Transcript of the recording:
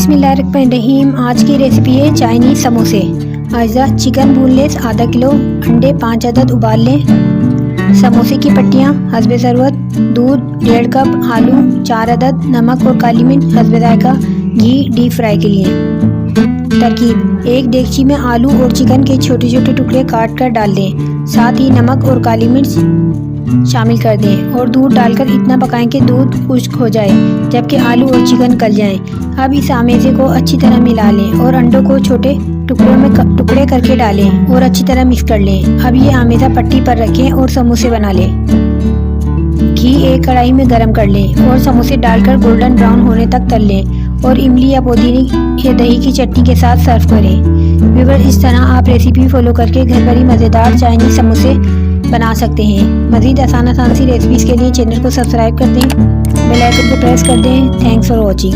बिस्मिल्लाहिर्रहमानिर्रहीम। आज की रेसिपी है चाइनीज़ समोसे। अज्जा चिकन बोनलेस आधा किलो, अंडे 5 अदद उबाल लें, समोसे की पट्टियाँ हस्बे ज़रूरत, दूध 1.5 कप, आलू 4 अदद, नमक और काली मिर्च हस्बे जायका, घी डीप फ्राई के लिए। तरकीब: एक देगची में आलू और चिकन के छोटे छोटे टुकड़े काट कर डाल दें, साथ ही नमक और काली मिर्च शामिल कर दें और दूध डालकर इतना पकाएं कि दूध खुश्क हो जाए जबकि आलू और चिकन गल जाएं। अब इस आमेज़े को अच्छी तरह मिला लें और अंडों को छोटे टुकड़ों में टुकड़े करके डालें और अच्छी तरह मिक्स कर लें। अब ये आमेज़ा पट्टी पर रखें और समोसे बना लें। घी एक कढ़ाई में गरम कर लें और समोसे डालकर गोल्डन ब्राउन होने तक तल लें और इमली या पुदीने या दही की चटनी के साथ सर्व करें। व्यूअर्स, इस तरह आप रेसिपी फॉलो करके घर भरी मज़ेदार चाइनीज़ समोसे बना सकते हैं। मज़ीद आसान सी रेसिपीज़ के लिए चैनल को सब्सक्राइब कर दें, बेल आइकन को प्रेस कर दें। Thanks for watching.